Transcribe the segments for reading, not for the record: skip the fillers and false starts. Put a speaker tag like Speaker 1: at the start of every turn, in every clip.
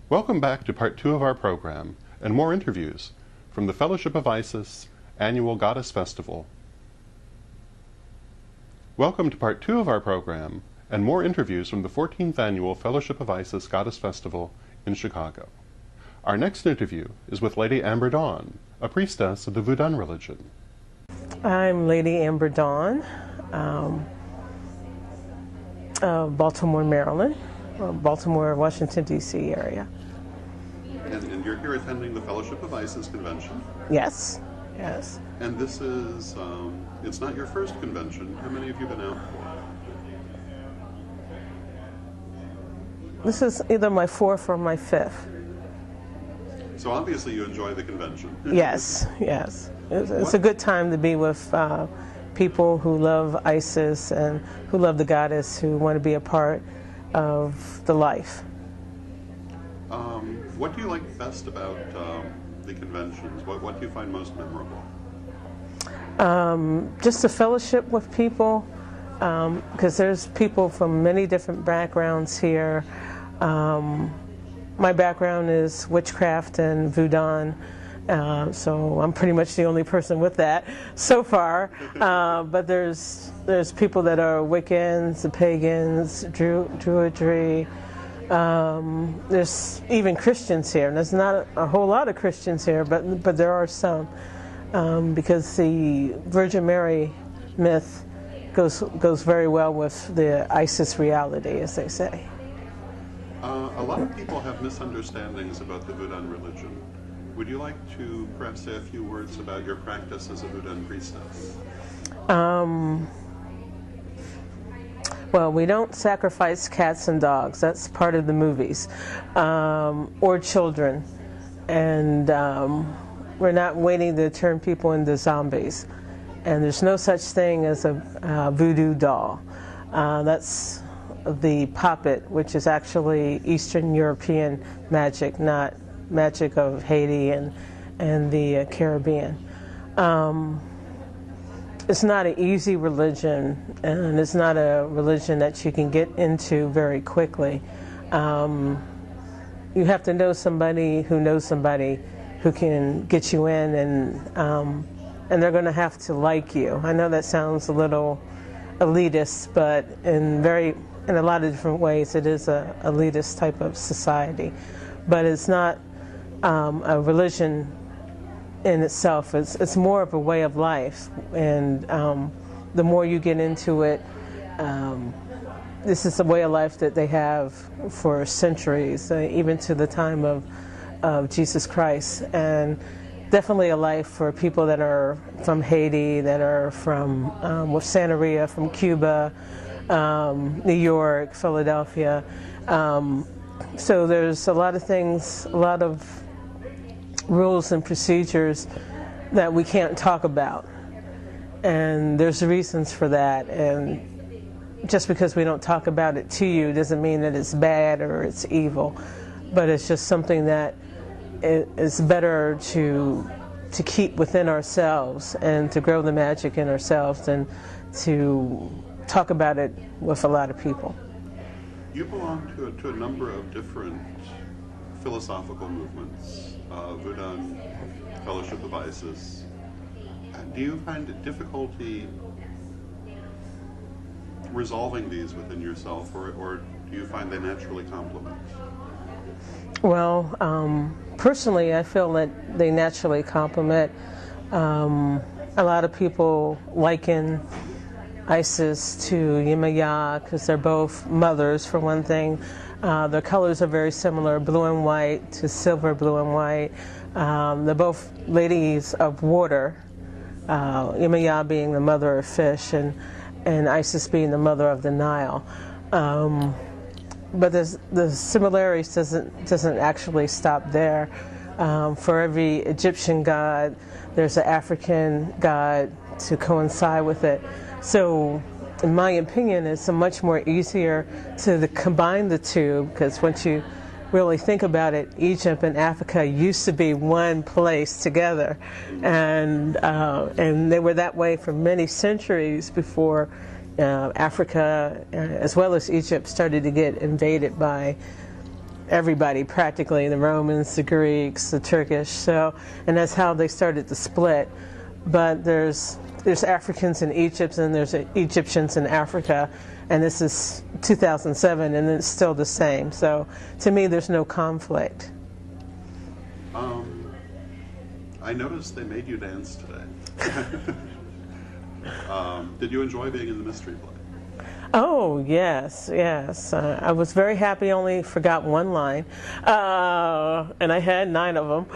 Speaker 1: Welcome back to part 2 of our program and more interviews from the Fellowship of Isis Annual Goddess Festival. Welcome to part 2 of our program and more interviews from the 14th Annual Fellowship of Isis Goddess Festival in Chicago. Our next interview is with Lady Amber Dawn, a priestess of the Voodoo religion.
Speaker 2: I'm Lady Amber Dawn, of Baltimore, Maryland, or Baltimore, Washington, D.C. area.
Speaker 1: And you're here attending the Fellowship of Isis convention?
Speaker 2: Yes, yes.
Speaker 1: And this is, it's not your first convention. How many have you been out for?
Speaker 2: This is either my 4th or my 5th.
Speaker 1: So obviously you enjoy the convention.
Speaker 2: Yes, yes. It's a good time to be with people who love Isis and who love the goddess, who want to be a part of the life.
Speaker 1: What do you like best about the conventions? What do you find most memorable?
Speaker 2: Just the fellowship with people, because there's people from many different backgrounds here. My background is witchcraft and voodoo, so I'm pretty much the only person with that so far. But there's people that are Wiccans, the pagans, Druidry. There's even Christians here. And there's not a whole lot of Christians here, but there are some, because the Virgin Mary myth goes very well with the Isis reality, as they say.
Speaker 1: A lot of people have misunderstandings about the Voodoo religion. Would you like to perhaps say a few words about your practice as a Voodoo priestess?
Speaker 2: Well, we don't sacrifice cats and dogs. That's part of the movies, or children. And we're not waiting to turn people into zombies. And there's no such thing as a voodoo doll. That's the puppet, which is actually Eastern European magic, not magic of Haiti and the Caribbean. It's not an easy religion, and it's not a religion that you can get into very quickly. You have to know somebody who knows somebody who can get you in, and they're going to have to like you. I know that sounds a little elitist, but in a lot of different ways it is a elitist type of society. But it's not a religion in itself. It's more of a way of life, and the more you get into it, this is a way of life that they have for centuries, even to the time of Jesus Christ, and definitely a life for people that are from Haiti, that are from with Santeria, from Cuba, New York, Philadelphia. So there's a lot of things, a lot of rules and procedures that we can't talk about, and there's reasons for that. And just because we don't talk about it to you doesn't mean that it's bad or it's evil, but it's just something that is better to keep within ourselves and to grow the magic in ourselves than to talk about it with a lot of people.
Speaker 1: You belong to a number of different philosophical movements, Voodoo, Fellowship of Isis. Do you find difficulty resolving these within yourself, or do you find they naturally complement?
Speaker 2: Well, personally, I feel that they naturally complement. A lot of people liken Isis to Yemaya because they're both mothers, for one thing. Their colors are very similar, blue and white to silver, blue and white. They're both ladies of water, Yemaya being the mother of fish, and Isis being the mother of the Nile. But the similarities doesn't actually stop there. For every Egyptian god, there's an African god to coincide with it. So, in my opinion, it's much more easier to combine the two, because once you really think about it, Egypt and Africa used to be one place together, and they were that way for many centuries before Africa, as well as Egypt, started to get invaded by everybody practically, the Romans, the Greeks, the Turkish, so, and that's how they started to split. But there's Africans in Egypt and there's Egyptians in Africa, and this is 2007 and it's still the same. So to me there's no conflict.
Speaker 1: I noticed they made you dance today. Did you enjoy being in the mystery play?
Speaker 2: Oh, yes, yes. I was very happy, only forgot one line. And I had 9 of them.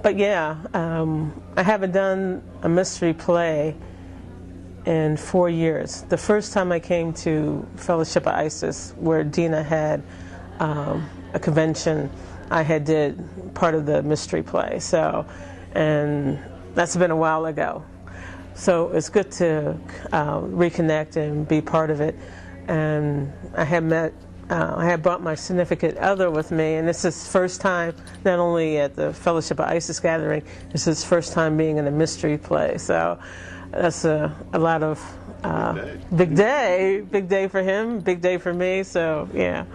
Speaker 2: But yeah, I haven't done a mystery play in 4 years. The first time I came to Fellowship of Isis, where Dina had a convention, I had did part of the mystery play. So, and that's been a while ago. So it's good to reconnect and be part of it. And I had brought my significant other with me, and this is his first time, not only at the Fellowship of Isis gathering, this is his first time being in a mystery play. So that's a lot of big day for him, big day for me. So yeah.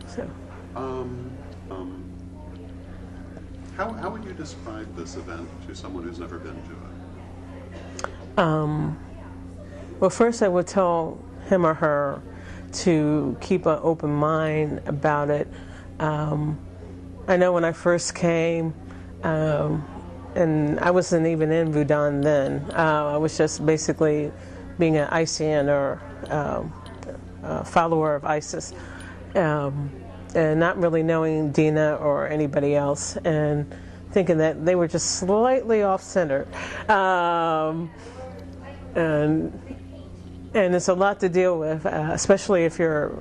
Speaker 2: So.
Speaker 1: How would you describe this event to someone who's never been to it?
Speaker 2: Well, first I would tell him or her to keep an open mind about it. I know when I first came, and I wasn't even in Voodoo then, I was just basically being an ICN or a follower of ISIS, and not really knowing Dina or anybody else, and thinking that they were just slightly off-center. And it's a lot to deal with, especially if you're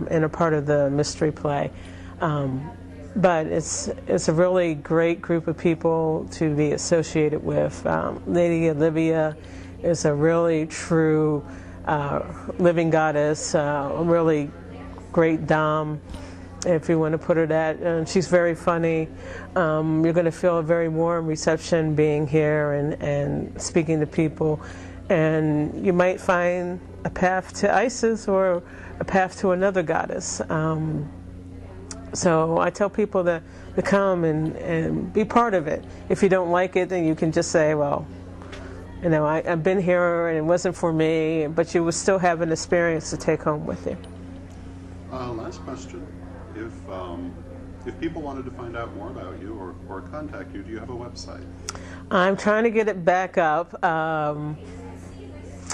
Speaker 2: in a part of the mystery play. But it's a really great group of people to be associated with. Lady Olivia is a really true living goddess, a really great dom, if you want to put her that. And she's very funny. You're going to feel a very warm reception being here and speaking to people. And you might find a path to Isis or a path to another goddess. So I tell people to come and be part of it. If you don't like it, then you can just say, well, you know, I've been here and it wasn't for me, but you will still have an experience to take home with you.
Speaker 1: Last question. If people wanted to find out more about you or contact you, do you have a website?
Speaker 2: I'm trying to get it back up.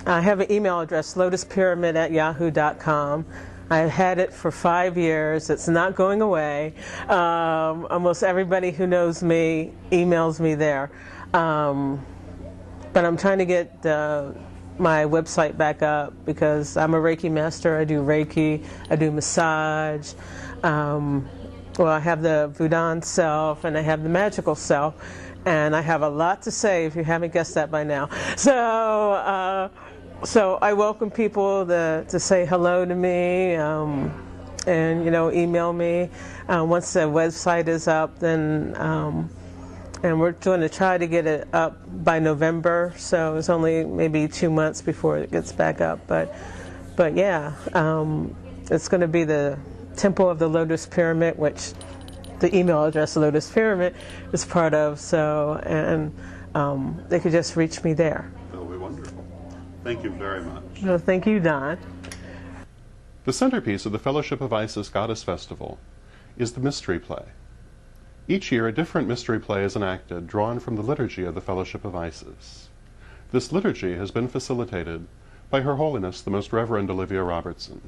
Speaker 2: I have an email address, lotuspyramid@yahoo.com. I've had it for 5 years. It's not going away. Almost everybody who knows me emails me there. But I'm trying to get my website back up because I'm a Reiki master. I do Reiki. I do massage. Well, I have the Voodoo self and I have the magical self. And I have a lot to say if you haven't guessed that by now. So I welcome people to say hello to me and, you know, email me. Once the website is up, then, and we're going to try to get it up by November. So it's only maybe 2 months before it gets back up. But yeah, it's going to be the Temple of the Lotus Pyramid, which the email address Lotus Pyramid is part of, so, and they could just reach me there.
Speaker 1: That'll be wonderful. Thank you very much.
Speaker 2: No, thank you, Don.
Speaker 1: The centerpiece of the Fellowship of Isis Goddess Festival is the mystery play. Each year a different mystery play is enacted, drawn from the liturgy of the Fellowship of Isis. This liturgy has been facilitated by Her Holiness the Most Reverend Olivia Robertson.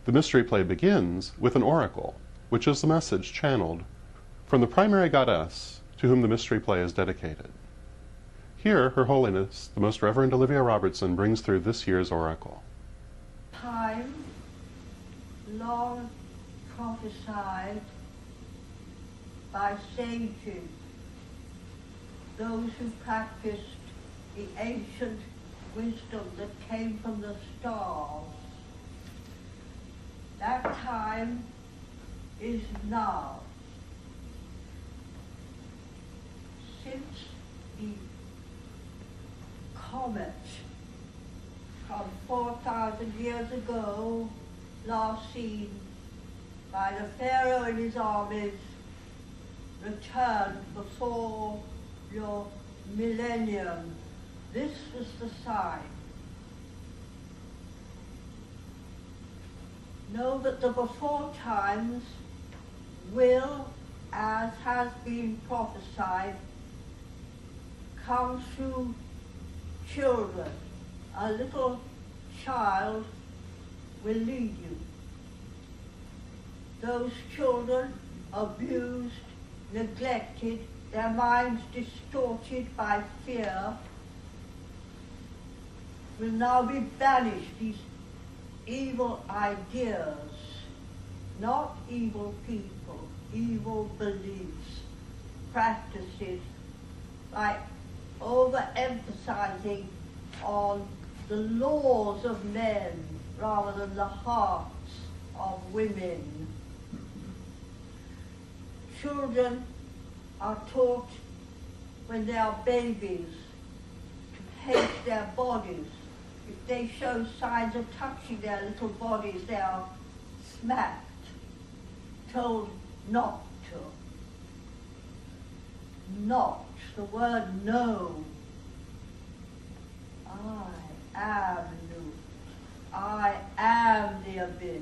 Speaker 1: The mystery play begins with an oracle, which is the message channeled from the primary goddess to whom the mystery play is dedicated. Here, Her Holiness, the Most Reverend Olivia Robertson, brings through this year's oracle.
Speaker 3: Time long prophesied by sages, those who practiced the ancient wisdom that came from the stars. That time is now. Since the comet from 4,000 years ago, last seen by the Pharaoh and his armies returned before your millennium. This was the sign. Know that the before times will, as has been prophesied, come through children. A little child will lead you. Those children abused, neglected, their minds distorted by fear, will now be banished. These evil ideas, not evil people, evil beliefs, practices, by overemphasizing on the laws of men rather than the hearts of women. Children are taught when they are babies to hate their bodies. If they show signs of touching their little bodies, they are smacked, told not to. Not, the word no. I am new. I am the abyss.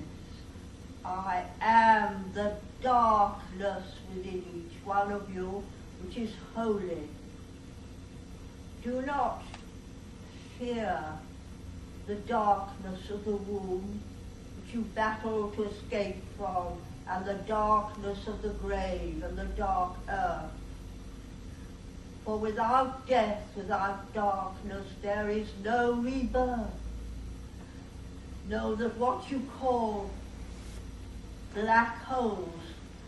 Speaker 3: I am the darkness within each one of you, which is holy. Do not fear the darkness of the womb, which you battle to escape from, and the darkness of the grave and the dark earth. For without death, without darkness, there is no rebirth. Know that what you call black holes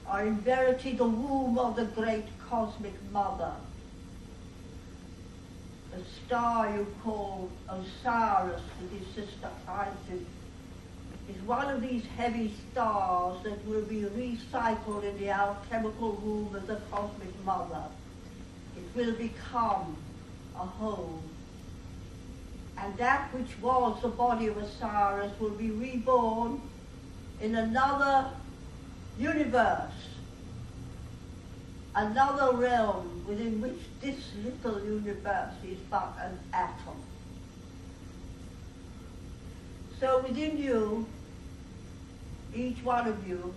Speaker 3: are in verity the womb of the great cosmic mother. The star you call Osiris with his sister Isis is one of these heavy stars that will be recycled in the alchemical womb of the cosmic mother. It will become a home. And that which was the body of Osiris will be reborn in another universe, another realm within which this little universe is but an atom. So within you, each one of you,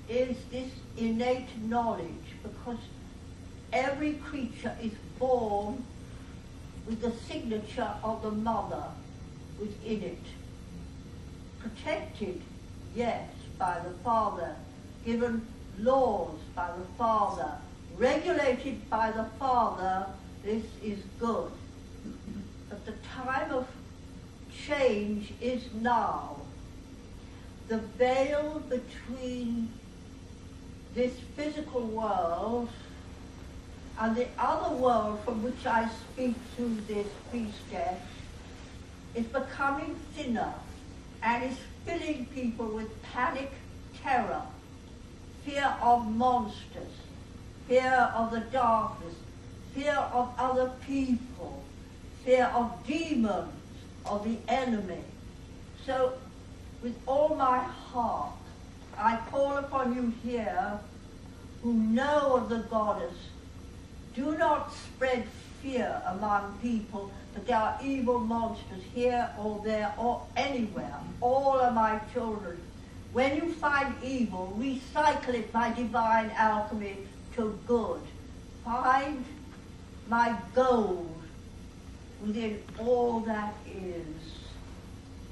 Speaker 3: is this innate knowledge, because every creature is born with the signature of the mother within it. Protected, yes, by the father, given laws by the father, regulated by the father. This is good. But the time of change is now. The veil between this physical world and the other world from which I speak through this priestess is becoming thinner and is filling people with panic, terror, fear of monsters, fear of the darkness, fear of other people, fear of demons, of the enemy. So with all my heart, I call upon you here who know of the goddess. Do not spread fear among people that there are evil monsters here or there or anywhere. All are my children. When you find evil, recycle it by divine alchemy to good. Find my gold within all that is,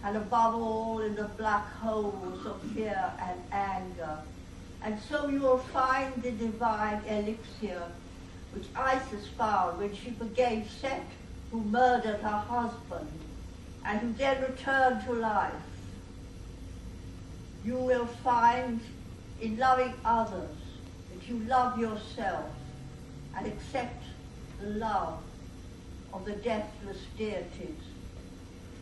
Speaker 3: and above all in the black holes of fear and anger. And so you will find the divine elixir which Isis found when she forgave Set, who murdered her husband, and who then returned to life. You will find in loving others that you love yourself and accept the love of the deathless deities.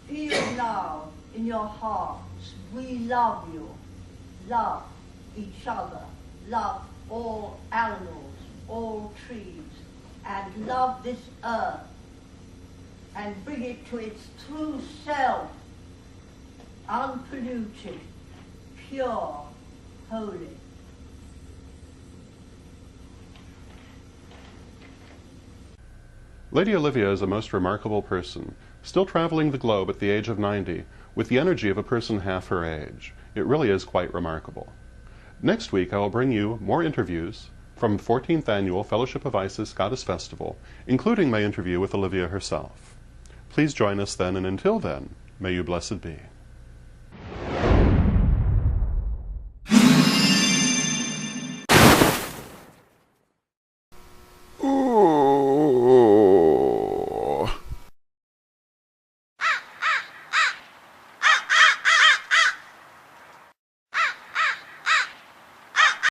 Speaker 3: Feel now in your hearts, we love you. Love each other. Love all animals, all trees, and love this earth, and bring it to its true self, unpolluted, pure, holy.
Speaker 1: Lady Olivia is a most remarkable person, still traveling the globe at the age of 90, with the energy of a person half her age. It really is quite remarkable. Next week I will bring you more interviews from the 14th Annual Fellowship of Isis Goddess Festival, including my interview with Olivia herself. Please join us then, and until then, may you blessed be.